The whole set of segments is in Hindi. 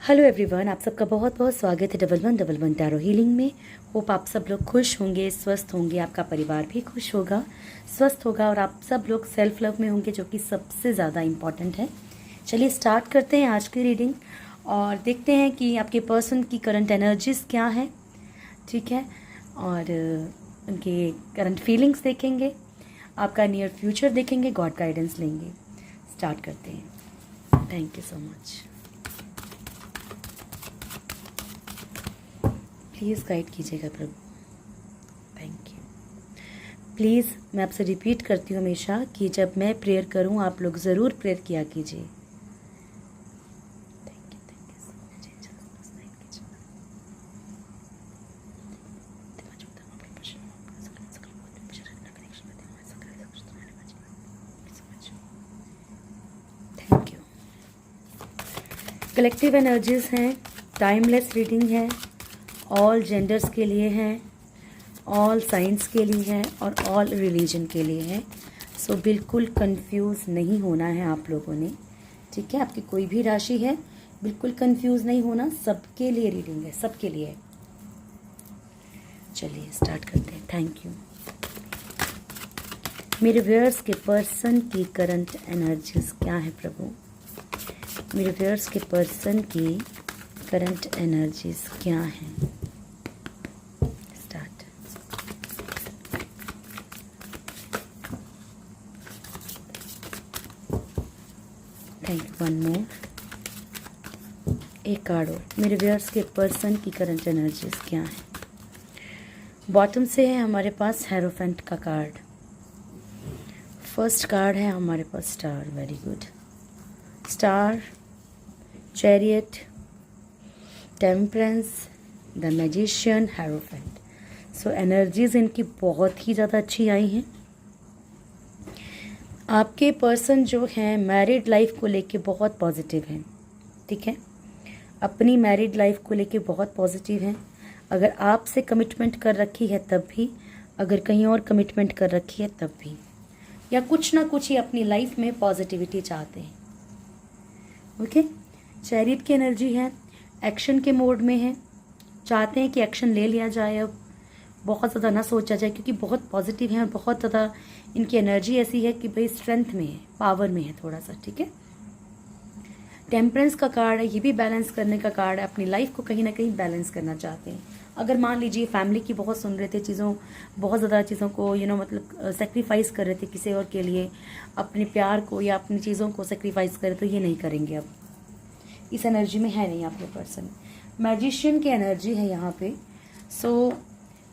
हेलो एवरीवन, आप सबका बहुत बहुत स्वागत है डबल वन टैरो हीलिंग में। होप आप सब लोग खुश होंगे, स्वस्थ होंगे, आपका परिवार भी खुश होगा, स्वस्थ होगा और आप सब लोग सेल्फ लव में होंगे, जो कि सबसे ज़्यादा इम्पॉर्टेंट है। चलिए स्टार्ट करते हैं आज की रीडिंग और देखते हैं कि आपके पर्सन की करंट एनर्जीज़ क्या हैं। ठीक है, और उनके करंट फीलिंग्स देखेंगे, आपका नियर फ्यूचर देखेंगे, गॉड गाइडेंस लेंगे। स्टार्ट करते हैं। Thank you so much. Please guide कीजिएगा प्रभु, थैंक यू। प्लीज़ मैं आपसे रिपीट करती हूँ हमेशा कि जब मैं प्रेयर करूँ आप लोग ज़रूर प्रेयर किया कीजिए। Thank you. कलेक्टिव एनर्जीज हैं, टाइमलेस रीडिंग है, ऑल जेंडर्स के लिए हैं, ऑल साइंस के लिए है और ऑल रिलीजन के लिए है। सो बिल्कुल कंफ्यूज नहीं होना है आप लोगों ने। ठीक है, आपकी कोई भी राशि है, बिल्कुल कंफ्यूज नहीं होना, सबके लिए रीडिंग है, सबके लिए। चलिए स्टार्ट करते हैं। Thank you. मेरे व्यूअर्स के पर्सन की करंट एनर्जीज क्या है प्रभु? मेरे व्यूअर्स के पर्सन की करंट एनर्जीज क्या हैं? Thank you. वन मोर, एक कार्ड और। मेरे व्यूअर्स के पर्सन की करंट एनर्जीज क्या है? बॉटम से है हमारे पास हेरोफेंट का कार्ड। फर्स्ट कार्ड है हमारे पास star. Very good. Star, chariot, temperance, the magician, hierophant. So energies इनकी बहुत ही ज़्यादा अच्छी आई हैं। आपके पर्सन जो हैं मैरिड लाइफ को लेके बहुत पॉजिटिव हैं। ठीक है, अपनी मैरिड लाइफ को लेके बहुत पॉजिटिव हैं। अगर आपसे कमिटमेंट कर रखी है तब भी, अगर कहीं और कमिटमेंट कर रखी है तब भी, या कुछ ना कुछ ही अपनी लाइफ में पॉजिटिविटी चाहते हैं। ओके, चैरियट की एनर्जी है, एक्शन के मोड में है, चाहते हैं कि एक्शन ले लिया जाए, अब बहुत ज़्यादा ना सोचा जाए, क्योंकि बहुत पॉजिटिव हैं और बहुत ज़्यादा इनकी एनर्जी ऐसी है कि भाई स्ट्रेंथ में है, पावर में है थोड़ा सा। ठीक है, टेम्परेंस का कार्ड है, ये भी बैलेंस करने का कार्ड है, अपनी लाइफ को कहीं ना कहीं बैलेंस करना चाहते हैं। अगर मान लीजिए फैमिली की बहुत सुन रहे थे चीज़ों, बहुत ज़्यादा चीज़ों को मतलब सेक्रीफाइस कर रहे थे किसी और के लिए, अपने प्यार को या अपनी चीज़ों को सेक्रीफाइस करें, तो ये नहीं करेंगे। अब इस एनर्जी में है नहीं आपके पर्सन। मैजिशियन की एनर्जी है यहाँ पे। सो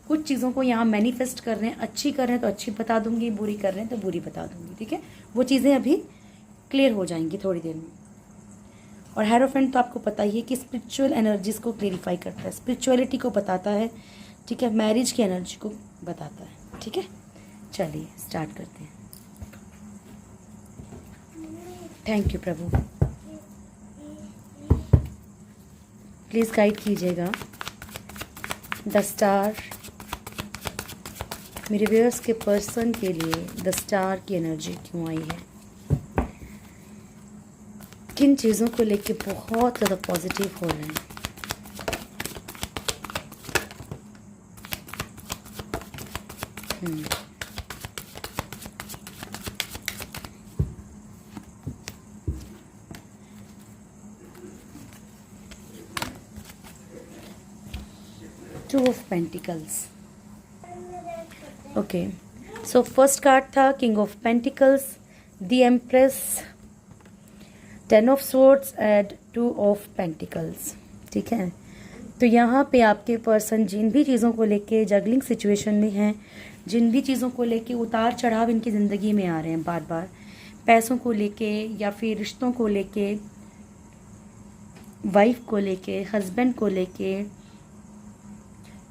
कुछ चीज़ों को यहाँ मैनिफेस्ट कर रहे हैं, अच्छी कर रहे हैं तो अच्छी बता दूंगी, बुरी कर रहे हैं तो बुरी बता दूंगी। ठीक है, वो चीज़ें अभी क्लियर हो जाएंगी थोड़ी देर में। और हेरोफेंट तो आपको पता ही है कि स्पिरिचुअल एनर्जीज को क्लेरिफाई करता है, स्पिरिचुअलिटी को बताता है। ठीक है, मैरिज की एनर्जी को बताता है। ठीक है, चलिए स्टार्ट करते हैं। Thank you Prabhu, please guide कीजिएगा। द स्टार, मेरे व्यूअर्स के पर्सन के लिए द स्टार की एनर्जी क्यों आई है? किन चीज़ों को लेके बहुत ज़्यादा पॉजिटिव हो रहे हैं? Two of pentacles. Okay, so first card था king of pentacles, the empress, 10 of swords and 2 of pentacles. ठीक है, तो यहाँ पे आपके पर्सन जिन भी चीज़ों को लेके जगलिंग सिचुएशन में हैं, जिन भी चीज़ों को लेके उतार चढ़ाव इनकी ज़िंदगी में आ रहे हैं बार बार, पैसों को लेके या फिर रिश्तों को लेके, वाइफ को लेके, हस्बैंड को लेके,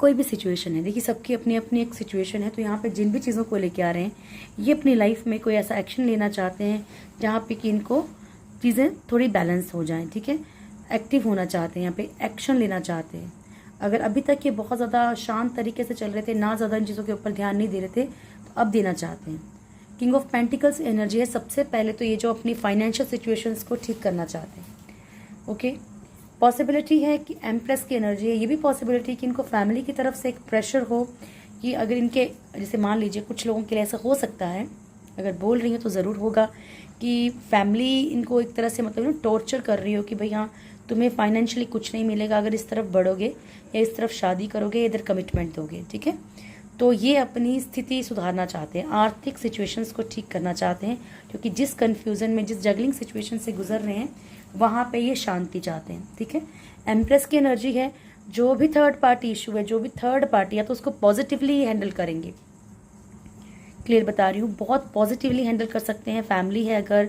कोई भी सिचुएशन है। देखिए सबकी अपनी अपनी एक सिचुएशन है। तो यहाँ पे जिन भी चीज़ों को लेके आ रहे हैं, ये अपनी लाइफ में कोई ऐसा एक्शन लेना चाहते हैं जहाँ पे कि इनको चीज़ें थोड़ी बैलेंस हो जाएं। ठीक है, एक्टिव होना चाहते हैं, यहाँ पे एक्शन लेना चाहते हैं। अगर अभी तक ये बहुत ज़्यादा शांत तरीके से चल रहे थे, ना ज़्यादा इन चीज़ों के ऊपर ध्यान नहीं दे रहे थे, तो अब देना चाहते हैं। किंग ऑफ पेंटिकल्स एनर्जी है। सबसे पहले तो ये जो अपनी फाइनेंशियल सिचुएशंस को ठीक करना चाहते हैं। ओके, पॉसिबिलिटी है कि एम्प्रेस की एनर्जी है, ये भी पॉसिबिलिटी कि इनको फैमिली की तरफ से एक प्रेशर हो कि अगर इनके, जैसे मान लीजिए कुछ लोगों के लिए ऐसा हो सकता है, अगर बोल रही हूँ तो ज़रूर होगा कि फैमिली इनको एक तरह से मतलब टॉर्चर कर रही हो कि भाई हाँ तुम्हें फाइनेंशियली कुछ नहीं मिलेगा अगर इस तरफ बढ़ोगे या इस तरफ शादी करोगे, इधर कमिटमेंट दोगे, ठीक है। तो ये अपनी स्थिति सुधारना चाहते हैं, आर्थिक सिचुएशंस को ठीक करना चाहते हैं, क्योंकि जिस कन्फ्यूज़न में, जिस जगलिंग सिचुएशन से गुजर रहे हैं वहाँ पे ये शांति चाहते हैं, ठीक है। एम्प्रेस की एनर्जी है, जो भी थर्ड पार्टी इशू है, जो भी थर्ड पार्टी है तो उसको पॉजिटिवली हैंडल करेंगे। क्लियर बता रही हूँ, बहुत पॉजिटिवली हैंडल कर सकते हैं। फैमिली है, अगर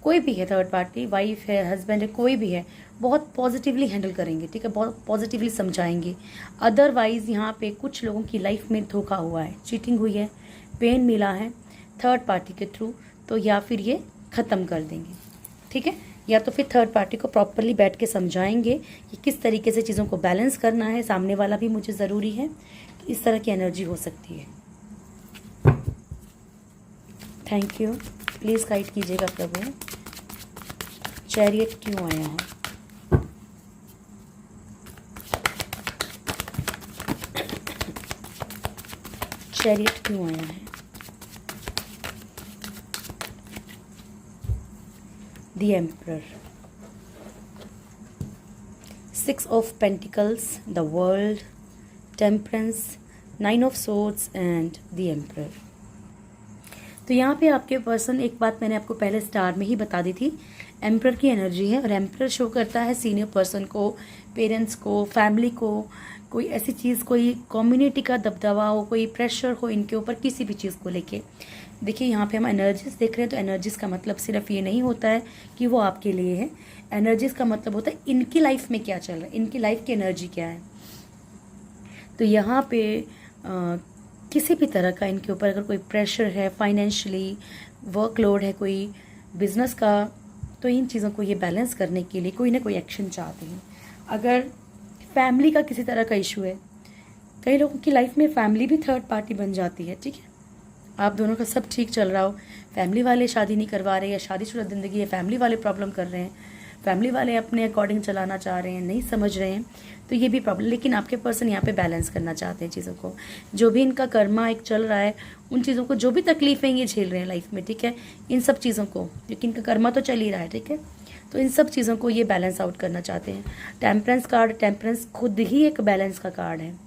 कोई भी है थर्ड पार्टी, वाइफ है, हस्बैंड है, कोई भी है, बहुत पॉजिटिवली हैंडल करेंगे, ठीक है, बहुत पॉजिटिवली समझाएंगे। अदरवाइज यहाँ पे कुछ लोगों की लाइफ में धोखा हुआ है, चीटिंग हुई है, पेन मिला है थर्ड पार्टी के थ्रू, तो या फिर ये ख़त्म कर देंगे, ठीक है। या तो फिर थर्ड पार्टी को प्रॉपरली बैठ के समझाएंगे कि किस तरीके से चीज़ों को बैलेंस करना है, सामने वाला भी मुझे ज़रूरी है, तो इस तरह की एनर्जी हो सकती है। थैंक यू, प्लीज़ गाइड कीजिएगा प्रभु, चैरियट क्यों आया है? चैरियट क्यों आया है? The Emperor, Six of Pentacles, the World, Temperance, Nine of Swords and the Emperor। तो यहाँ पे आपके पर्सन, एक बात मैंने आपको पहले स्टार में ही बता दी थी, एम्प्रर की एनर्जी है, और एम्प्रर शो करता है सीनियर पर्सन को, पेरेंट्स को, फैमिली को, कोई ऐसी चीज़, कोई कम्युनिटी का दबदबा हो, कोई प्रेशर हो इनके ऊपर किसी भी चीज़ को लेके। देखिए यहाँ पे हम एनर्जीज देख रहे हैं, तो एनर्जीज का मतलब सिर्फ ये नहीं होता है कि वो आपके लिए है, एनर्जीज का मतलब होता है इनकी लाइफ में क्या चल रहा है, इनकी लाइफ की एनर्जी क्या है। तो यहाँ पे किसी भी तरह का इनके ऊपर अगर कोई प्रेशर है, फाइनेंशियली वर्कलोड है, कोई बिजनेस का, तो इन चीज़ों को ये बैलेंस करने के लिए कोई ना कोई एक्शन चाहते हैं। अगर फैमिली का किसी तरह का इशू है, कई लोगों की लाइफ में फैमिली भी थर्ड पार्टी बन जाती है, ठीक है। आप दोनों का सब ठीक चल रहा हो, फैमिली वाले शादी नहीं करवा रहे, या शादीशुदा ज़िंदगी है, फैमिली वाले प्रॉब्लम कर रहे हैं, फैमिली वाले अपने अकॉर्डिंग चलाना चाह रहे हैं, नहीं समझ रहे हैं, तो ये भी प्रॉब्लम। लेकिन आपके पर्सन यहाँ पे बैलेंस करना चाहते हैं चीज़ों को, जो भी इनका कर्मा एक चल रहा है, उन चीज़ों को, जो भी तकलीफें ये झेल रहे हैं लाइफ में, ठीक है, इन सब चीज़ों को, क्योंकि इनका कर्मा तो चल ही रहा है, ठीक है, तो इन सब चीज़ों को ये बैलेंस आउट करना चाहते हैं। टेम्परेंस कार्ड, टेम्परेंस खुद ही एक बैलेंस का कार्ड है।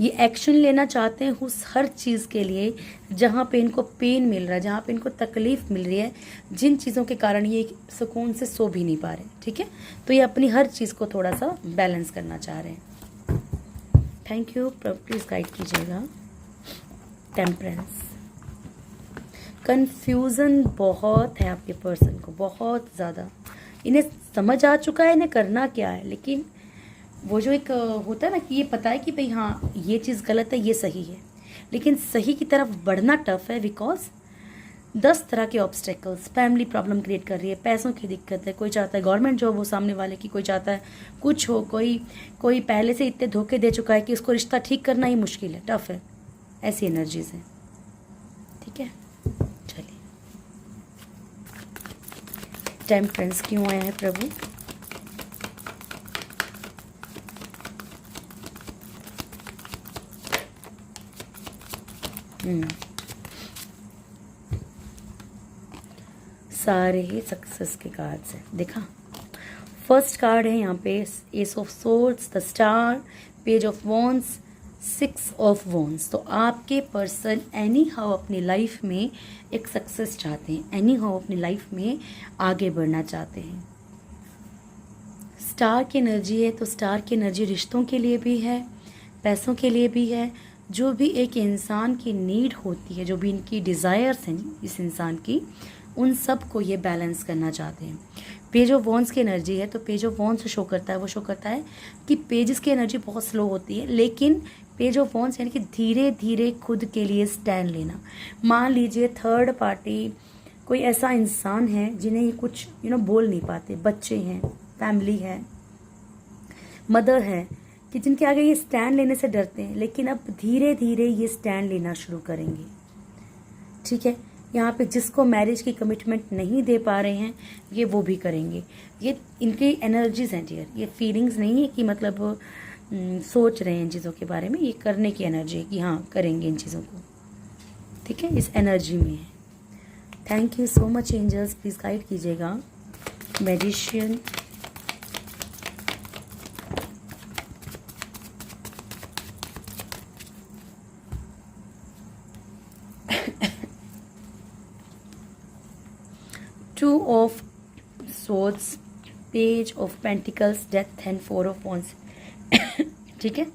ये एक्शन लेना चाहते हैं उस हर चीज़ के लिए जहाँ पे इनको पेन मिल रहा है, जहाँ पे इनको तकलीफ मिल रही है, जिन चीज़ों के कारण ये सुकून से सो भी नहीं पा रहे, ठीक है। तो ये अपनी हर चीज़ को थोड़ा सा बैलेंस करना चाह रहे हैं। थैंक यू, प्लीज़ गाइड कीजिएगा। टेम्परेंस, कन्फ्यूज़न बहुत है आपके पर्सन को, बहुत ज़्यादा। इन्हें समझ आ चुका है इन्हें करना क्या है, लेकिन वो जो एक होता है ना कि ये पता है कि भाई हाँ ये चीज़ गलत है, ये सही है, लेकिन सही की तरफ बढ़ना टफ है, बिकॉज 10 तरह के ऑब्स्टेकल्स, फैमिली प्रॉब्लम क्रिएट कर रही है, पैसों की दिक्कत है, कोई चाहता है गवर्नमेंट जॉब हो सामने वाले की, कोई चाहता है कुछ हो, कोई पहले से इतने धोखे दे चुका है कि उसको रिश्ता ठीक करना ही मुश्किल है, टफ है, ऐसी एनर्जीज हैं, ठीक है। चलिए, टेम्परेंस क्यों आया है प्रभु? सारे ही सक्सेस के कार्ड्स हैं, देखा। फर्स्ट कार्ड है यहाँ पे S of swords, the star, page of wands, 6 of wands. तो आपके पर्सन एनी हाउ अपनी लाइफ में एक सक्सेस चाहते हैं, एनी हाउ अपनी लाइफ में आगे बढ़ना चाहते हैं। स्टार की एनर्जी है, तो स्टार की एनर्जी रिश्तों के लिए भी है, पैसों के लिए भी है, जो भी एक इंसान की नीड होती है, जो भी इनकी डिज़ायर्स हैं इस इंसान की, उन सब को ये बैलेंस करना चाहते हैं। पेज ऑफ वॉन्ड्स की एनर्जी है, तो पेज ऑफ वॉन्ड्स शो करता है, वो शो करता है कि पेजेस की एनर्जी बहुत स्लो होती है, लेकिन पेज ऑफ वॉन्ड्स यानी कि धीरे धीरे खुद के लिए स्टैंड लेना। मान लीजिए थर्ड पार्टी कोई ऐसा इंसान है जिन्हें ये कुछ बोल नहीं पाते, बच्चे हैं, फैमिली है, मदर है, कि जिनके आगे ये स्टैंड लेने से डरते हैं, लेकिन अब धीरे धीरे ये स्टैंड लेना शुरू करेंगे, ठीक है। यहाँ पे जिसको मैरिज की कमिटमेंट नहीं दे पा रहे हैं ये वो भी करेंगे। ये इनकी एनर्जीज हैं डियर, ये फीलिंग्स नहीं है कि मतलब सोच रहे हैं इन चीज़ों के बारे में, ये करने की एनर्जी है कि हाँ करेंगे इन चीज़ों को, ठीक है, इस एनर्जी में है। Thank you so much angels, please guide कीजिएगा। Magician, two of swords, page of pentacles, death and 4 of wands. ठीक है,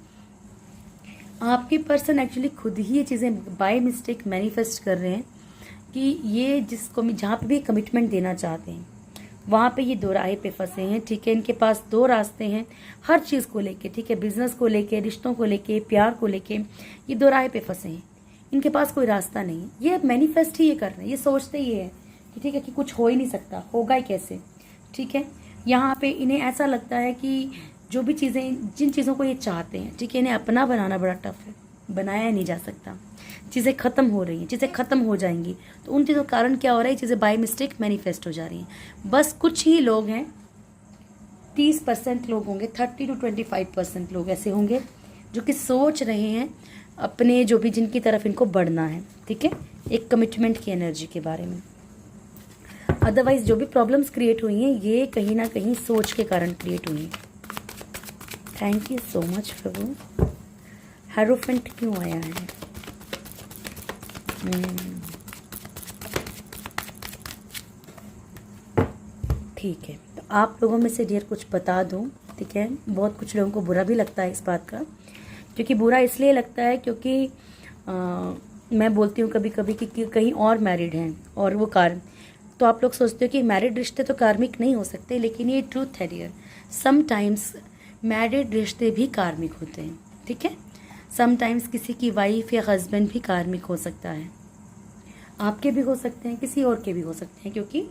आपके पर्सन एक्चुअली खुद ही ये चीज़ें बाय मिस्टेक मैनिफेस्ट कर रहे हैं कि ये जिसको जहाँ पे भी कमिटमेंट देना चाहते हैं वहाँ पे ये दो राह पे फंसे हैं। ठीक है, इनके पास दो रास्ते हैं हर चीज़ को लेके, ठीक है, बिजनेस को लेके, रिश्तों को लेके, प्यार को लेके, ये दो राह पे फंसे हैं। इनके पास कोई रास्ता नहीं है, ये मैनिफेस्ट ही ये कर रहे हैं, ये सोचते ये है कि ठीक है कि कुछ हो ही नहीं सकता, होगा ही कैसे। ठीक है, यहाँ पे इन्हें ऐसा लगता है कि जो भी चीज़ें, जिन चीज़ों को ये चाहते हैं, ठीक है, इन्हें अपना बनाना बड़ा टफ है, बनाया नहीं जा सकता। चीज़ें ख़त्म हो रही हैं, चीज़ें ख़त्म हो जाएंगी, तो उन चीज़ों के कारण क्या हो रहा है, चीज़ें बाय मिस्टेक मैनिफेस्ट हो जा रही हैं। बस कुछ ही लोग हैं, 30% लोग होंगे, 30 to 25% लोग ऐसे होंगे जो कि सोच रहे हैं अपने जो भी जिनकी तरफ इनको बढ़ना है, ठीक है, एक कमिटमेंट की एनर्जी के बारे में। अदरवाइज जो भी प्रॉब्लम्स क्रिएट हुई हैं ये कहीं ना कहीं सोच के कारण क्रिएट हुई हैं। Thank you so much Prabhu. Hierophant क्यों आया है? ठीक है, तो आप लोगों में से डियर कुछ बता दूं, ठीक है, बहुत कुछ लोगों को बुरा भी लगता है इस बात का, क्योंकि बुरा इसलिए लगता है क्योंकि मैं बोलती हूँ कभी कभी कि कहीं और मैरिड हैं और वो तो आप लोग सोचते हो कि मैरिड रिश्ते तो कार्मिक नहीं हो सकते, लेकिन ये ट्रूथ है डियर, समटाइम्स मैरिड रिश्ते भी कार्मिक होते हैं। ठीक है, समटाइम्स किसी की वाइफ या हस्बैंड भी कार्मिक हो सकता है, आपके भी हो सकते हैं, किसी और के भी हो सकते हैं, क्योंकि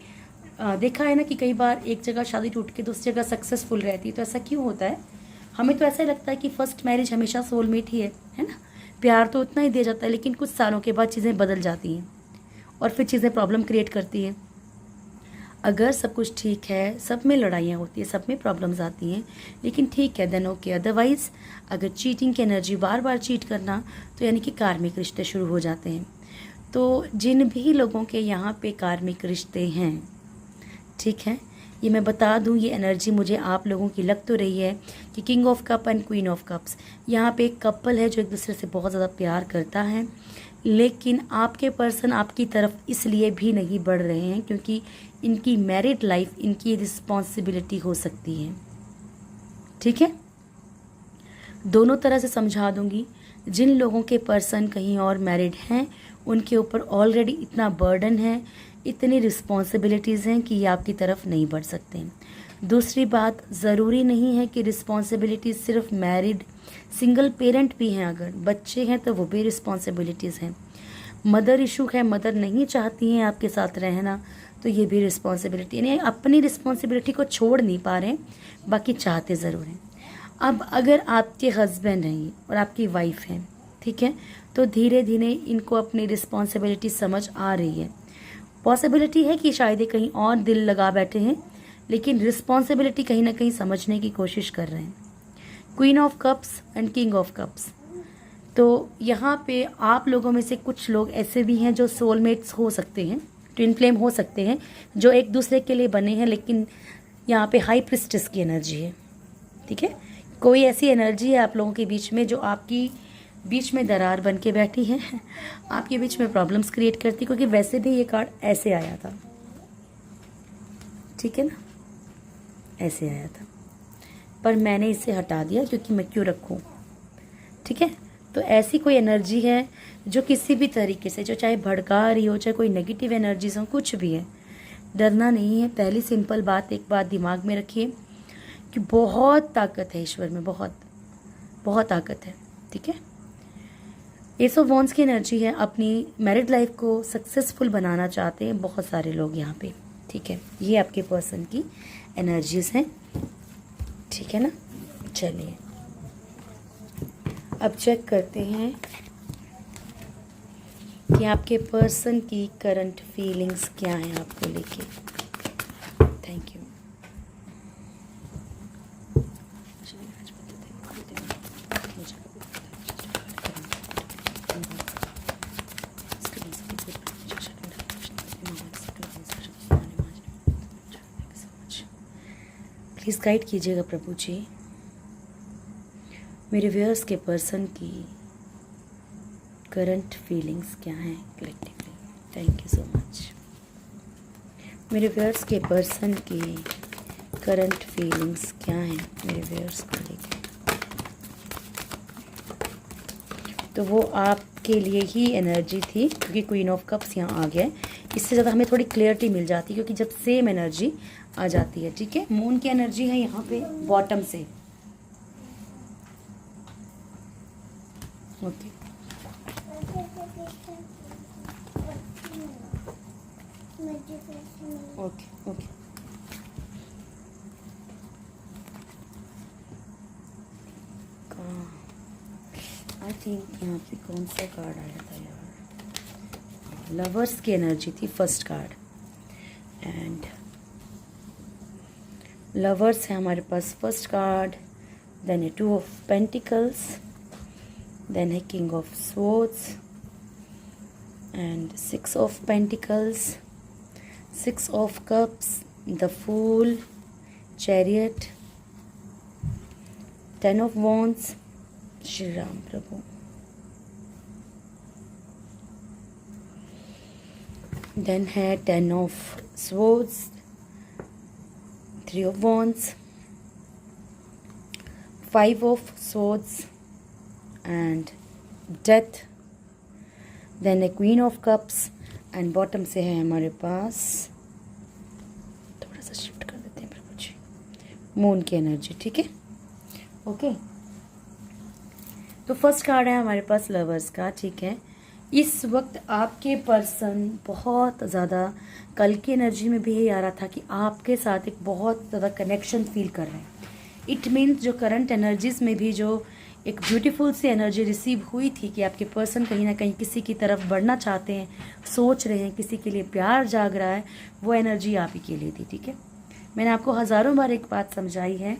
देखा है ना कि कई बार एक जगह शादी टूट के दूसरी जगह सक्सेसफुल रहती है। तो ऐसा क्यों होता है? हमें तो ऐसा लगता है कि फर्स्ट मैरिज हमेशा सोलमेट ही है ना, प्यार तो उतना ही दिया जाता है, लेकिन कुछ सालों के बाद चीज़ें बदल जाती हैं और फिर चीज़ें प्रॉब्लम क्रिएट करती हैं। अगर सब कुछ ठीक है, सब में लड़ाइयाँ होती है, सब में प्रॉब्लम्स आती हैं, लेकिन ठीक है देन ओके। अदरवाइज अगर चीटिंग की एनर्जी, बार बार चीट करना, तो यानी कि कार्मिक रिश्ते शुरू हो जाते हैं। तो जिन भी लोगों के यहाँ पे कार्मिक रिश्ते हैं, ठीक है, ये मैं बता दूँ, ये एनर्जी मुझे आप लोगों की लग तो रही है कि king of cup and queen of cups, यहाँ पे एक कपल है जो एक दूसरे से बहुत ज़्यादा प्यार करता है, लेकिन आपके पर्सन आपकी तरफ इसलिए भी नहीं बढ़ रहे हैं क्योंकि इनकी मैरिड लाइफ इनकी रिस्पॉन्सिबिलिटी हो सकती है। ठीक है, दोनों तरह से समझा दूंगी। जिन लोगों के पर्सन कहीं और मैरिड हैं उनके ऊपर ऑलरेडी इतना बर्डन है, इतनी रिस्पॉन्सिबिलिटीज़ हैं कि ये आपकी तरफ नहीं बढ़ सकते। दूसरी बात, ज़रूरी नहीं है कि रिस्पॉन्सिबिलिटीज़ सिर्फ मैरिड, सिंगल पेरेंट भी हैं, अगर बच्चे हैं तो वो भी रिस्पॉन्सिबिलिटीज़ हैं। मदर इशू है, मदर नहीं चाहती हैं आपके साथ रहना, तो ये भी रिस्पॉन्सिबिलिटी, यानी अपनी रिस्पॉन्सिबिलिटी को छोड़ नहीं पा रहे हैं, बाकी चाहते ज़रूर हैं। अब अगर आपके हस्बैंड हैं और आपकी वाइफ हैं, ठीक है, तो धीरे धीरे इनको अपनी रिस्पॉन्सिबिलिटी समझ आ रही है। पॉसिबिलिटी है कि शायद ये कहीं और दिल लगा बैठे हैं, लेकिन रिस्पॉन्सिबिलिटी कहीं ना कहीं समझने की कोशिश कर रहे हैं। Queen of cups and king of cups, तो यहाँ पे आप लोगों में से कुछ लोग ऐसे भी हैं जो सोलमेट्स हो सकते हैं, ट्विन फ्लेम हो सकते हैं, जो एक दूसरे के लिए बने हैं, लेकिन यहाँ पे हाई प्रिस्टेस की एनर्जी है। ठीक है, कोई ऐसी एनर्जी है आप लोगों के बीच में जो आपकी बीच में दरार बन के बैठी है, आपके बीच में प्रॉब्लम्स क्रिएट करती, क्योंकि वैसे भी ये कार्ड ऐसे आया था, ठीक है ना, ऐसे आया था, पर मैंने इसे हटा दिया क्योंकि मैं क्यों रखूं। ठीक है, तो ऐसी कोई एनर्जी है जो किसी भी तरीके से, जो चाहे भड़का रही हो, चाहे कोई नेगेटिव एनर्जीज हो, कुछ भी है, डरना नहीं है। पहली सिंपल बात, एक बात दिमाग में रखिए कि बहुत ताकत है ईश्वर में, बहुत बहुत ताकत है। ठीक है, एस ऑफ वॉन्ड्स की एनर्जी है, अपनी मैरिड लाइफ को सक्सेसफुल बनाना चाहते हैं बहुत सारे लोग यहाँ पे। ठीक है, ये आपके पर्सन की एनर्जीज हैं। ठीक है ना, चलिए अब चेक करते हैं कि आपके पर्सन की करंट फीलिंग्स क्या हैं आपको लेके। Thank you. प्लीज़ गाइड कीजिएगा प्रभु जी मेरे व्यूअर्स के पर्सन की करंट फीलिंग्स क्या हैं collectively. Thank you so much. मेरे व्यूअर्स के पर्सन की करंट फीलिंग्स क्या हैं मेरे व्यूअर्स को लेकर। तो वो आपके लिए ही एनर्जी थी, क्योंकि क्वीन ऑफ कप्स यहाँ आ गया है। इससे ज़्यादा हमें थोड़ी क्लियरिटी मिल जाती है, क्योंकि जब सेम एनर्जी आ जाती है। ठीक है, मून की एनर्जी है यहाँ पे बॉटम से। Okay, okay okay. I think यहाँ पे कौन सा कार्ड आया था यार, लवर्स की एनर्जी थी फर्स्ट कार्ड। एंड लवर्स है हमारे पास फर्स्ट कार्ड, देन है 2 ऑफ पेंटिकल्स, देन है king of swords and 6 of pentacles, 6 of cups, the fool, chariot, 10 of wands. Shri Ram प्रभु। देन है 10 of swords, 3 of wands, 5 of swords and death, then a queen of cups and bottom से है हमारे पास, थोड़ा सा शिफ्ट कर देते हैं प्रभु जी, मून की एनर्जी। ठीक है, ओके। तो फर्स्ट कार्ड है हमारे पास लवर्स का। ठीक है, इस वक्त आपके पर्सन बहुत ज़्यादा, कल की एनर्जी में भी यही आ रहा था कि आपके साथ एक बहुत ज़्यादा कनेक्शन फील कर रहे हैं। इट मीन्स जो करंट एनर्जीज़ में भी जो एक ब्यूटीफुल सी एनर्जी रिसीव हुई थी कि आपके पर्सन कहीं ना कहीं किसी की तरफ बढ़ना चाहते हैं, सोच रहे हैं, किसी के लिए प्यार जाग रहा है, वो एनर्जी आप ही के लिए थी। ठीक है, मैंने आपको हज़ारों बार एक बात समझाई है,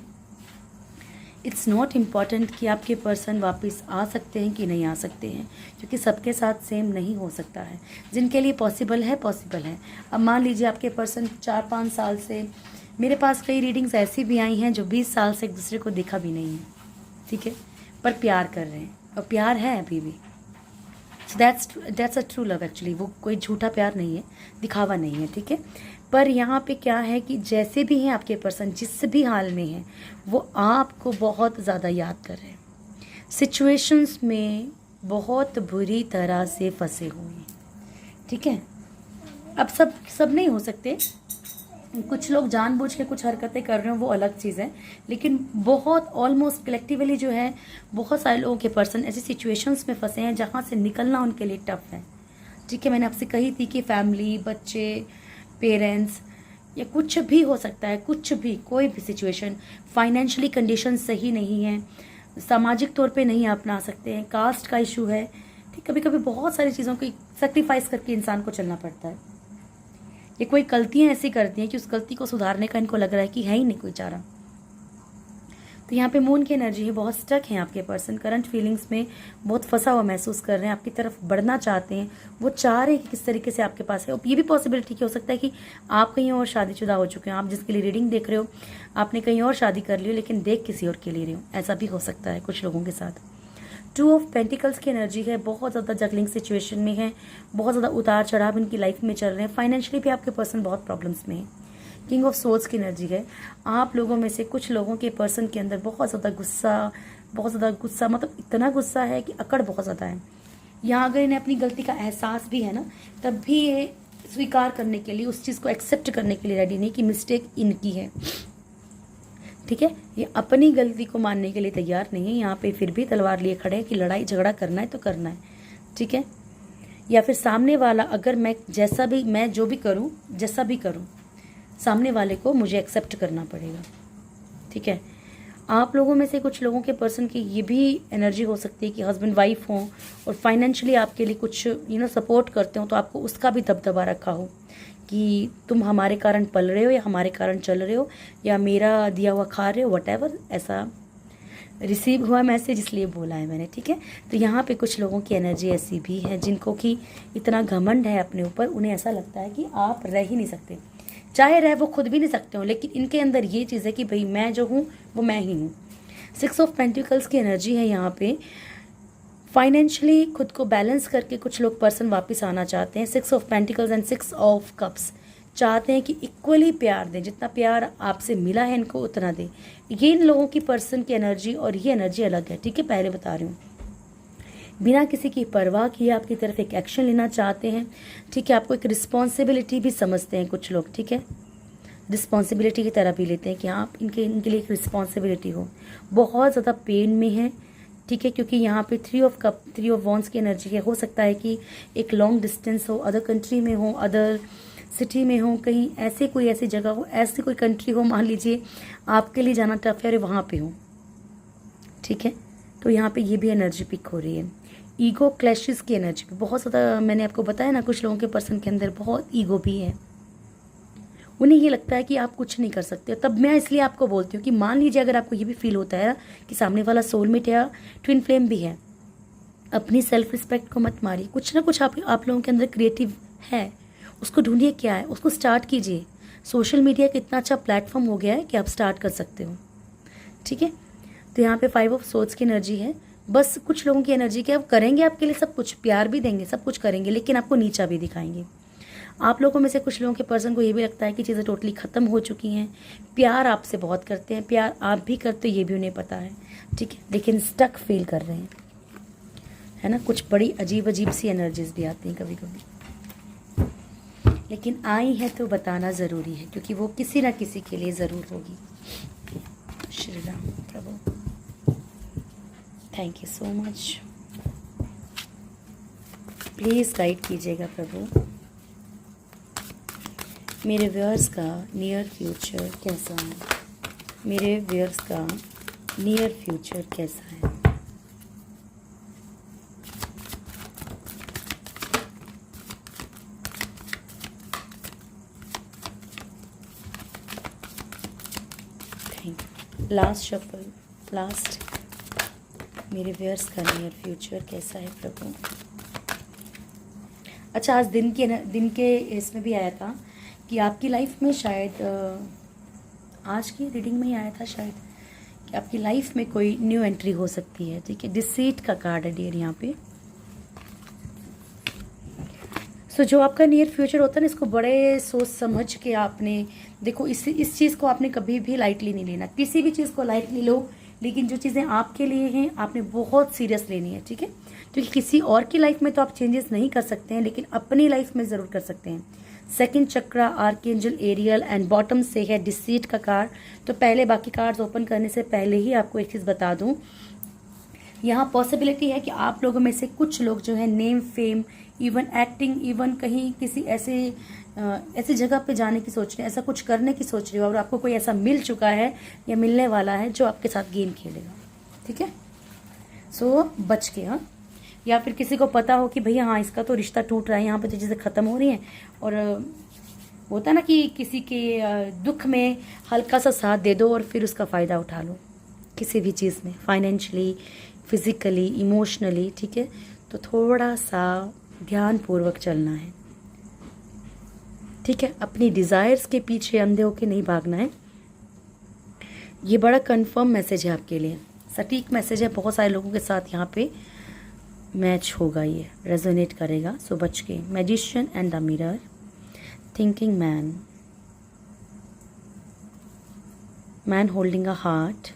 इट्स नॉट इम्पॉर्टेंट कि आपके पर्सन वापस आ सकते हैं कि नहीं आ सकते हैं, क्योंकि सबके साथ सेम नहीं हो सकता है। जिनके लिए पॉसिबल है पॉसिबल है। अब मान लीजिए आपके पर्सन 4-5 साल से, मेरे पास कई रीडिंग्स ऐसी भी आई हैं जो 20 साल से एक दूसरे को देखा भी नहीं है। ठीक है, पर प्यार कर रहे हैं और प्यार है अभी भी। So that's a true love actually. वो कोई झूठा प्यार नहीं है, दिखावा नहीं है। ठीक है, पर यहाँ पे क्या है कि जैसे भी हैं आपके पर्सन, जिस भी हाल में हैं, वो आपको बहुत ज़्यादा याद कर रहे हैं। सिचुएशंस में बहुत बुरी तरह से फंसे हुए हैं। ठीक है, अब सब नहीं हो सकते, कुछ लोग जानबूझ के कुछ हरकतें कर रहे हो, वो अलग चीज़ है, लेकिन बहुत ऑलमोस्ट कलेक्टिवली जो है, बहुत सारे लोगों के पर्सन ऐसी सिचुएशंस में फंसे हैं जहाँ से निकलना उनके लिए टफ है। ठीक है, मैंने आपसे कही थी कि फैमिली, बच्चे, पेरेंट्स या कुछ भी हो सकता है, कुछ भी, कोई भी सिचुएशन, फाइनेंशियली कंडीशन सही नहीं है, सामाजिक तौर पे नहीं अपना सकते हैं, कास्ट का इशू है। ठीक, कभी कभी बहुत सारी चीज़ों को सेक्रीफाइस करके इंसान को चलना पड़ता है। ये कोई गलतियाँ ऐसी करती हैं कि उस गलती को सुधारने का इनको लग रहा है कि है ही नहीं कोई चारा। तो यहाँ पे मून की एनर्जी है, बहुत स्टक है आपके पर्सन, करंट फीलिंग्स में बहुत फंसा हुआ महसूस कर रहे हैं, आपकी तरफ बढ़ना चाहते हैं, वो चाह रहे हैं कि किस तरीके से आपके पास है। और ये भी पॉसिबिलिटी हो सकता है कि आप कहीं और शादीशुदा हो चुके हैं, आप जिसके लिए रीडिंग देख रहे हो आपने कहीं और शादी कर ली हो, लेकिन देख किसी और के लिए रहे हो, ऐसा भी हो सकता है कुछ लोगों के साथ। 2 ऑफ पेंटिकल्स की एनर्जी है, बहुत ज़्यादा जगलिंग सिचुएशन में है, बहुत ज़्यादा उतार चढ़ाव इनकी लाइफ में चल रहे हैं, फाइनेंशियली भी आपके पर्सन बहुत प्रॉब्लम्स में है। किंग ऑफ सोर्ड्स की एनर्जी है, आप लोगों में से कुछ लोगों के पर्सन के अंदर बहुत ज़्यादा गुस्सा, मतलब इतना गुस्सा है कि अकड़ बहुत ज़्यादा है। यहाँ अगर इन्हें अपनी गलती का एहसास भी है ना, तब भी ये स्वीकार करने के लिए, उस चीज़ को एक्सेप्ट करने के लिए रेडी नहीं कि मिस्टेक इनकी है। ठीक है, ये अपनी गलती को मानने के लिए तैयार नहीं है। यहाँ पे फिर भी तलवार लिए खड़े हैं कि लड़ाई झगड़ा करना है तो करना है। ठीक है, या फिर सामने वाला, अगर मैं जो भी करूँ, जैसा भी करूँ, सामने वाले को मुझे एक्सेप्ट करना पड़ेगा। ठीक है, आप लोगों में से कुछ लोगों के पर्सन की ये भी एनर्जी हो सकती है कि हस्बैंड वाइफ हों और फाइनेंशियली आपके लिए कुछ सपोर्ट करते हो, तो आपको उसका भी दबदबा रखा हो कि तुम हमारे कारण पल रहे हो या हमारे कारण चल रहे हो या मेरा दिया हुआ खा रहे हो, वट ऐसा रिसीव हुआ मैसेज इसलिए बोला है मैंने, ठीक है। तो यहाँ पे कुछ लोगों की एनर्जी ऐसी भी है जिनको कि इतना घमंड है अपने ऊपर, उन्हें ऐसा लगता है कि आप रह ही नहीं सकते, चाहे रह वो खुद भी नहीं सकते हो, लेकिन इनके अंदर ये चीज़ है कि भाई मैं जो हूँ वो मैं ही हूँ। 6 ऑफ पेंटिकल्स की एनर्जी है यहाँ पे। फाइनेंशियली खुद को बैलेंस करके कुछ लोग पर्सन वापस आना चाहते हैं। 6 of pentacles and 6 of cups चाहते हैं कि इक्वली प्यार दें, जितना प्यार आपसे मिला है इनको उतना दें। ये इन लोगों की पर्सन की एनर्जी और ये एनर्जी अलग है, ठीक है, पहले बता रही हूँ। बिना किसी की परवाह किए आपकी तरफ एक एक्शन लेना चाहते हैं, ठीक है। आपको एक रिस्पॉन्सिबिलिटी भी समझते हैं कुछ लोग, ठीक है, रिस्पॉन्सिबिलिटी की तरह भी लेते हैं कि आप इनके लिए एक रिस्पॉन्सिबिलिटी हो। बहुत ज़्यादा पेन में है, ठीक है, क्योंकि यहाँ पे 3 ऑफ वॉन्ड्स की एनर्जी है। हो सकता है कि एक लॉन्ग डिस्टेंस हो, अदर कंट्री में हो, अदर सिटी में हो, कहीं ऐसी जगह हो, ऐसी कोई कंट्री हो, मान लीजिए आपके लिए जाना टफ है और वहाँ पे हो, ठीक है। तो यहाँ पे ये भी एनर्जी पिक हो रही है। ईगो क्लैशेस की एनर्जी भी बहुत ज़्यादा, मैंने आपको बताया ना, कुछ लोगों के पर्सन के अंदर बहुत ईगो भी है। उन्हें ये लगता है कि आप कुछ नहीं कर सकते। तब मैं इसलिए आपको बोलती हूँ कि मान लीजिए अगर आपको ये भी फील होता है कि सामने वाला सोलमेट या ट्विन फ्लेम भी है, अपनी सेल्फ रिस्पेक्ट को मत मारिए। कुछ ना कुछ आप लोगों के अंदर क्रिएटिव है, उसको ढूंढिए क्या है, उसको स्टार्ट कीजिए। सोशल मीडिया का इतना अच्छा प्लेटफॉर्म हो गया है कि आप स्टार्ट कर सकते हो, ठीक है। तो यहाँ पे 5 ऑफ सोर्ड्स की एनर्जी है। बस कुछ लोगों की एनर्जी क्या, करेंगे आपके लिए सब कुछ, प्यार भी देंगे, सब कुछ करेंगे, लेकिन आपको नीचा भी दिखाएंगे। आप लोगों में से कुछ लोगों के पर्सन को ये भी लगता है कि चीज़ें टोटली ख़त्म हो चुकी हैं। प्यार आपसे बहुत करते हैं, प्यार आप भी करते हो, ये भी उन्हें पता है, ठीक है, लेकिन स्टक फील कर रहे हैं, है ना। कुछ बड़ी अजीब अजीब सी एनर्जीज भी आती हैं कभी कभी, लेकिन आई है तो बताना ज़रूरी है, क्योंकि वो किसी ना किसी के लिए ज़रूर होगी। श्री राम प्रभु, thank you so much. Please guide कीजिएगा प्रभु, मेरे व्यूअर्स का नियर फ्यूचर कैसा है, मेरे व्यूअर्स का नियर फ्यूचर कैसा है। लास्ट शफल, लास्ट, मेरे व्यूअर्स का नियर फ्यूचर कैसा है प्रभु। अच्छा, आज दिन के इसमें भी आया था कि आपकी लाइफ में शायद आज की रीडिंग में ही आया था शायद कि आपकी लाइफ में कोई न्यू एंट्री हो सकती है, ठीक है। डिसीट का कार्ड है डियर यहाँ पे। सो जो आपका नियर फ्यूचर होता है ना, इसको बड़े सोच समझ के आपने देखो, इस चीज़ को आपने कभी भी लाइटली नहीं लेना। किसी भी चीज़ को लाइटली लो, लेकिन जो चीज़ें आपके लिए हैं आपने बहुत सीरियस लेनी है, ठीक है। क्योंकि किसी और की लाइफ में तो आप चेंजेस नहीं कर सकते हैं, लेकिन अपनी लाइफ में ज़रूर कर सकते हैं। Second chakra, archangel Ariel and bottom से है डिसीट का कार्ड। तो पहले बाकी कार्ड्स ओपन करने से पहले ही आपको एक चीज़ बता दूं, यहाँ पॉसिबिलिटी है कि आप लोगों में से कुछ लोग जो है name, fame, even acting, even कहीं किसी ऐसी जगह पे जाने की सोच रहे हैं, ऐसा कुछ करने की सोच रहे हो, और आपको कोई ऐसा मिल चुका है या मिलने वाला है जो आपके साथ गेम खेलेगा, ठीक है। सो बच के, हाँ। या फिर किसी को पता हो कि भैया हाँ इसका तो रिश्ता टूट रहा है, यहाँ पे तो चीज़ें ख़त्म हो रही हैं, और होता है ना कि किसी के दुख में हल्का सा साथ दे दो और फिर उसका फ़ायदा उठा लो किसी भी चीज़ में, फाइनेंशियली, फिजिकली, इमोशनली, ठीक है। तो थोड़ा सा ध्यानपूर्वक चलना है, ठीक है। अपनी डिज़ायर्स के पीछे अंधे होके नहीं भागना है। ये बड़ा कंफर्म मैसेज है आपके लिए, सटीक मैसेज है, बहुत सारे लोगों के साथ यहाँ पे मैच होगा, ये रेजोनेट करेगा। सो बच के। Magician and the mirror, thinking man, man holding a heart,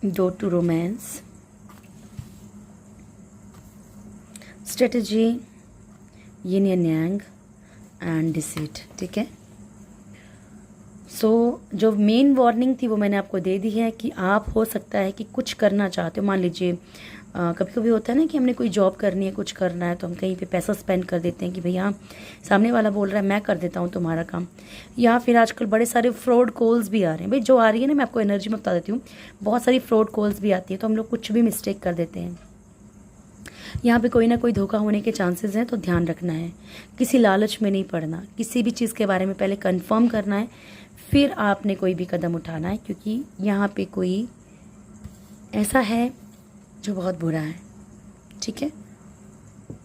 door to romance, strategy, yin and yang and deceit, ठीक है। सो जो मेन वार्निंग थी वो मैंने आपको दे दी है कि आप हो सकता है कि कुछ करना चाहते हो, मान लीजिए कभी कभी होता है ना कि हमने कोई जॉब करनी है, कुछ करना है, तो हम कहीं पे पैसा स्पेंड कर देते हैं कि भैया सामने वाला बोल रहा है मैं कर देता हूँ तुम्हारा काम। या फिर आजकल बड़े सारे फ्रॉड कॉल्स भी आ रहे हैं। भाई जो आ रही है ना, मैं आपको एनर्जी में बता देती हूँ, बहुत सारी फ्रॉड कॉल्स भी आती है, तो हम लोग कुछ भी मिस्टेक कर देते हैं। यहाँ पे कोई ना कोई धोखा होने के चांसेस हैं, तो ध्यान रखना है। किसी लालच में नहीं पड़ना, किसी भी चीज़ के बारे में पहले कंफर्म करना है, फिर आपने कोई भी कदम उठाना है, क्योंकि यहाँ पे कोई ऐसा है जो बहुत बुरा है। ठीक है,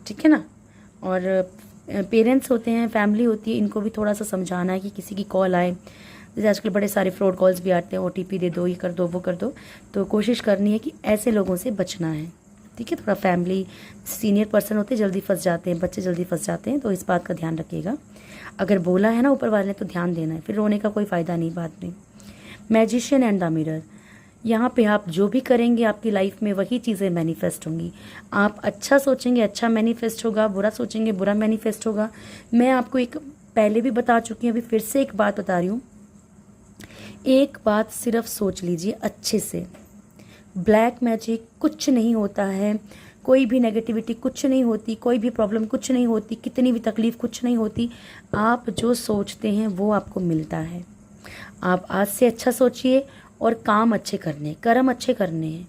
ठीक है ना। और पेरेंट्स होते हैं, फैमिली होती है, इनको भी थोड़ा सा समझाना है कि किसी की कॉल आए, जैसे आजकल बड़े सारे फ्रॉड कॉल्स भी आते हैं, OTP दे दो, ये कर दो, वो कर दो, तो कोशिश करनी है कि ऐसे लोगों से बचना है। ठीक है, थोड़ा फैमिली सीनियर पर्सन होते हैं, जल्दी फंस जाते हैं, बच्चे जल्दी फंस जाते हैं, तो इस बात का ध्यान रखिएगा। अगर बोला है ना ऊपर वाले ने तो ध्यान देना है, फिर रोने का कोई फ़ायदा नहीं बाद में। मैजिशियन एंड द मिरर, यहाँ पे आप जो भी करेंगे आपकी लाइफ में वही चीज़ें मैनिफेस्ट होंगी। आप अच्छा सोचेंगे अच्छा मैनिफेस्ट होगा, बुरा सोचेंगे बुरा मैनिफेस्ट होगा। मैं आपको एक पहले भी बता चुकी हूँ, अभी फिर से एक बात बता रही हूँ। एक बात सिर्फ सोच लीजिए अच्छे से, ब्लैक मैजिक कुछ नहीं होता है, कोई भी नेगेटिविटी कुछ नहीं होती, कोई भी प्रॉब्लम कुछ नहीं होती, कितनी भी तकलीफ कुछ नहीं होती। आप जो सोचते हैं वो आपको मिलता है। आप आज से अच्छा सोचिए और काम अच्छे करने, कर्म अच्छे करने हैं,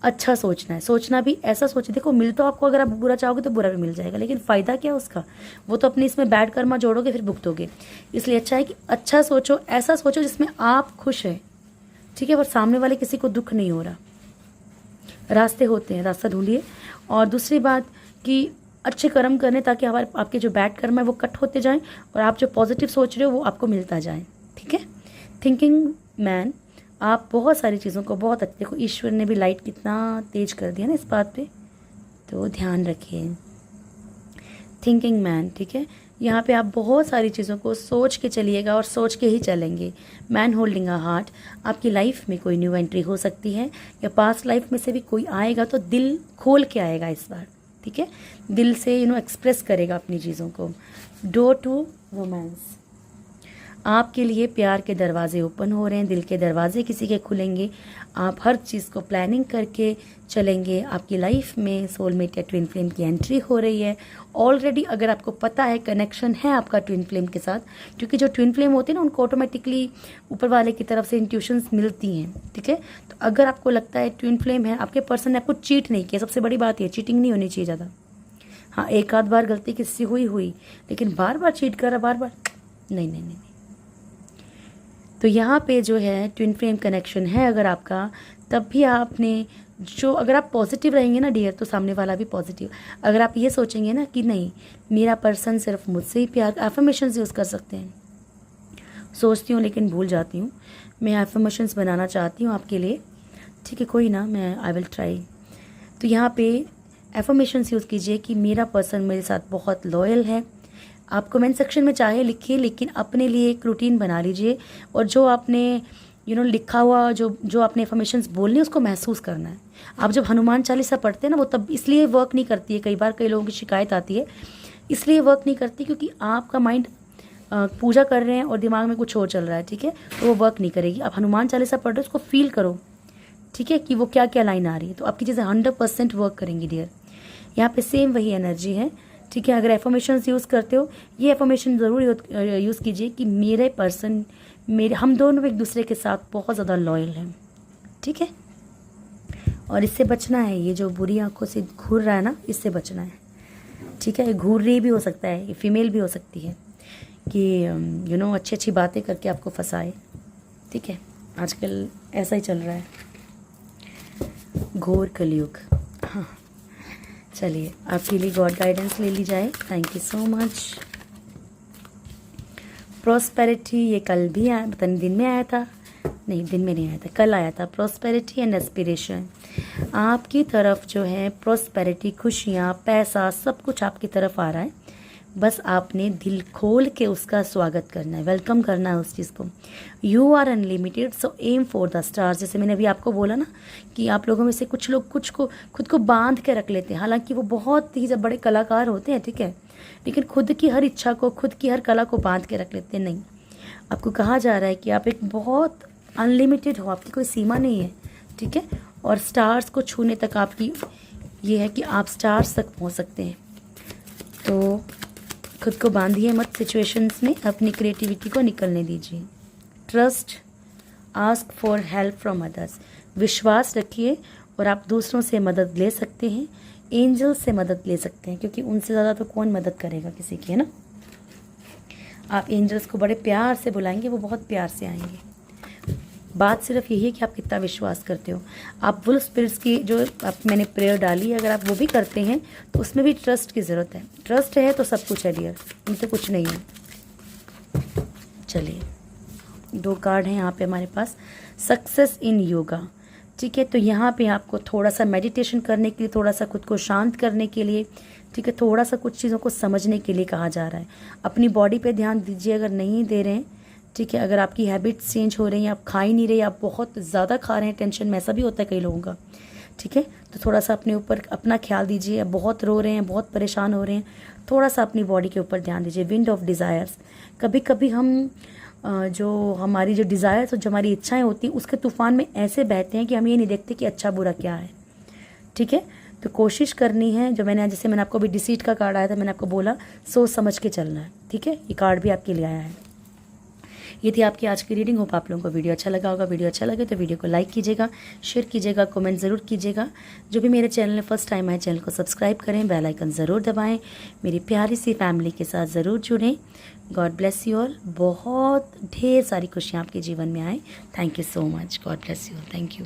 अच्छा सोचना है। सोचना भी ऐसा सोचिए, देखो मिल तो आपको, अगर आप बुरा चाहोगे तो बुरा भी मिल जाएगा, लेकिन फ़ायदा क्या उसका, वो तो अपने इसमें बैड कर्मा जोड़ोगे फिर भुगतोगे। इसलिए अच्छा है कि अच्छा सोचो, ऐसा सोचो जिसमें आप खुश हैं। ठीक है, और सामने वाले किसी को दुख नहीं हो रहा। रास्ते होते हैं, रास्ता ढूंढिए। और दूसरी बात कि अच्छे कर्म करने, ताकि हमारे आपके जो बैड कर्म है वो कट होते जाएं और आप जो पॉजिटिव सोच रहे हो वो आपको मिलता जाए। ठीक है, थिंकिंग मैन, आप बहुत सारी चीज़ों को बहुत अच्छे, देखो ईश्वर ने भी लाइट कितना तेज कर दिया ना इस बात पे, तो ध्यान रखिए। थिंकिंग मैन, ठीक है, यहाँ पे आप बहुत सारी चीज़ों को सोच के चलिएगा और सोच के ही चलेंगे। मैन होल्डिंग अ हार्ट, आपकी लाइफ में कोई न्यू एंट्री हो सकती है, या पास्ट लाइफ में से भी कोई आएगा तो दिल खोल के आएगा इस बार। ठीक है, दिल से एक्सप्रेस करेगा अपनी चीज़ों को। डोर टू रोमांस, आपके लिए प्यार के दरवाजे ओपन हो रहे हैं, दिल के दरवाजे किसी के खुलेंगे। आप हर चीज़ को प्लानिंग करके चलेंगे। आपकी लाइफ में सोलमेट या ट्विन फ्लेम की एंट्री हो रही है ऑलरेडी। अगर आपको पता है कनेक्शन है आपका ट्विन फ्लेम के साथ, क्योंकि जो ट्विन फ्लेम होते हैं ना उनको ऑटोमेटिकली ऊपर वाले की तरफ से इंट्यूशंस मिलती हैं। ठीक है, तो अगर आपको लगता है ट्विन फ्लेम है, आपके पर्सन ने आपको चीट नहीं किया, सबसे बड़ी बात ये, चीटिंग नहीं होनी चाहिए ज़्यादा। हाँ, एक आध बार गलती किससे हुई, लेकिन बार बार चीट कर रहा, बार बार नहीं नहीं नहीं। तो यहाँ पे जो है ट्विन फ्लेम कनेक्शन है अगर आपका, तब भी आपने जो, अगर आप पॉजिटिव रहेंगे ना डियर, तो सामने वाला भी पॉजिटिव। अगर आप ये सोचेंगे ना कि नहीं मेरा पर्सन सिर्फ मुझसे ही प्यार, एफर्मेशंस यूज़ कर सकते हैं। सोचती हूँ लेकिन भूल जाती हूँ, मैं एफर्मेशंस बनाना चाहती हूँ आपके लिए। ठीक है, कोई ना, मैं आई विल ट्राई। तो यहाँ पे एफर्मेशंस यूज़ कीजिए कि मेरा पर्सन मेरे साथ बहुत लॉयल है। आप कमेंट सेक्शन में चाहे लिखिए, लेकिन अपने लिए एक रूटीन बना लीजिए, और जो आपने लिखा हुआ, जो आपने एफर्मेशंस बोलनी है उसको महसूस करना है। आप जब हनुमान चालीसा पढ़ते हैं ना, वो तब इसलिए वर्क नहीं करती है, कई बार कई लोगों की शिकायत आती है, इसलिए वर्क नहीं करती क्योंकि आपका माइंड पूजा कर रहे हैं और दिमाग में कुछ और चल रहा है। ठीक है, तो वो वर्क नहीं करेगी। आप हनुमान चालीसा पढ़ रहे हो, उसको फील करो। ठीक है, कि वो क्या क्या लाइन आ रही है, तो आपकी चीज़ें 100% वर्क करेंगी डियर। यहाँ पे सेम वही एनर्जी है। ठीक है, अगर एफर्मेशंस यूज़ करते हो, ये एफर्मेशन ज़रूर यूज़ कीजिए कि मेरे पर्सन, हम दोनों एक दूसरे के साथ बहुत ज़्यादा लॉयल हैं। ठीक है, और इससे बचना है, ये जो बुरी आंखों से घूर रहा है ना, इससे बचना है। ठीक है, घूर रही भी हो सकता है, ये फीमेल भी हो सकती है कि अच्छी अच्छी बातें करके आपको फंसाए। ठीक है, आजकल ऐसा ही चल रहा है, घोर कलयुग। हाँ, चलिए आपके लिए गॉड गाइडेंस ले ली जाए। Thank you so much. Prosperity, ये कल भी आया, पता नहीं दिन में आया था, नहीं दिन में नहीं आया था, कल आया था। प्रॉस्पेरिटी एंड एस्पिरेशन, आपकी तरफ जो है प्रॉस्पेरिटी, खुशियाँ, पैसा, सब कुछ आपकी तरफ आ रहा है। बस आपने दिल खोल के उसका स्वागत करना है, वेलकम करना है उस चीज़ को। You are unlimited, so aim for the stars. जैसे मैंने अभी आपको बोला ना कि आप लोगों में से कुछ लोग खुद को बांध के रख लेते हैं, हालांकि वो बहुत ही जब बड़े कलाकार होते हैं। ठीक है, लेकिन खुद की हर इच्छा को, खुद की हर कला को बांध के रख लेते हैं। नहीं, आपको कहा जा रहा है कि आप एक बहुत अनलिमिटेड हो, आपकी कोई सीमा नहीं है। ठीक है, और स्टार्स को छूने तक आपकी ये है कि आप स्टार्स तक पहुंच सकते हैं। तो खुद को बांधिए मत सिचुएशंस में, अपनी क्रिएटिविटी को निकलने दीजिए। Trust, ask for help from others, विश्वास रखिए और आप दूसरों से मदद ले सकते हैं, एंजल से मदद ले सकते हैं, क्योंकि उनसे ज़्यादा तो कौन मदद करेगा किसी की, है ना। आप एंजल्स को बड़े प्यार से बुलाएंगे, वो बहुत प्यार से आएंगे। बात सिर्फ यही है कि आप कितना विश्वास करते हो। आप वुल्फ स्पिरिट्स की जो मैंने प्रेयर डाली है, अगर आप वो भी करते हैं तो उसमें भी ट्रस्ट की ज़रूरत है। ट्रस्ट है तो सब कुछ है डियर, उनसे कुछ नहीं है। चलिए 2 कार्ड हैं यहाँ पे हमारे पास, सक्सेस इन योगा। ठीक है, तो यहाँ पे आपको थोड़ा सा मेडिटेशन करने के लिए, थोड़ा सा खुद को शांत करने के लिए, ठीक है, थोड़ा सा कुछ चीज़ों को समझने के लिए कहा जा रहा है। अपनी बॉडी पे ध्यान दीजिए, अगर नहीं दे रहे हैं, ठीक है, अगर आपकी हैबिट्स चेंज हो रही हैं, आप खा ही नहीं रहे, आप बहुत ज़्यादा खा रहे हैं, टेंशन में ऐसा भी होता है कई लोगों का, ठीक है, तो थोड़ा सा अपने ऊपर अपना ख्याल दीजिए। बहुत रो रहे हैं, बहुत परेशान हो रहे हैं, थोड़ा सा अपनी बॉडी के ऊपर ध्यान दीजिए। विंड ऑफ डिज़ायर्स, कभी कभी हम जो हमारी जो डिज़ायर्स और जो हमारी इच्छाएं होती हैं उसके तूफान में ऐसे बहते हैं कि हम ये नहीं देखते कि अच्छा बुरा क्या है। ठीक है, तो कोशिश करनी है, जो मैंने जैसे मैंने आपको अभी डिसीट का कार्ड आया था, मैंने आपको बोला सोच समझ के चलना है। ठीक है, ये कार्ड भी आपके लिए आया है। ये थी आपकी आज की रीडिंग। होप आप लोगों को वीडियो अच्छा लगा होगा। वीडियो अच्छा लगे तो वीडियो को लाइक कीजिएगा, शेयर कीजिएगा, कमेंट ज़रूर कीजिएगा। जो भी मेरे चैनल में फर्स्ट टाइम आए, चैनल को सब्सक्राइब करें, बेल आइकन ज़रूर दबाएं, मेरी प्यारी सी फैमिली के साथ ज़रूर जुड़ें। God bless you all. बहुत ढेर सारी खुशियाँ आपके जीवन में आए। Thank you so much. God bless you all. Thank you.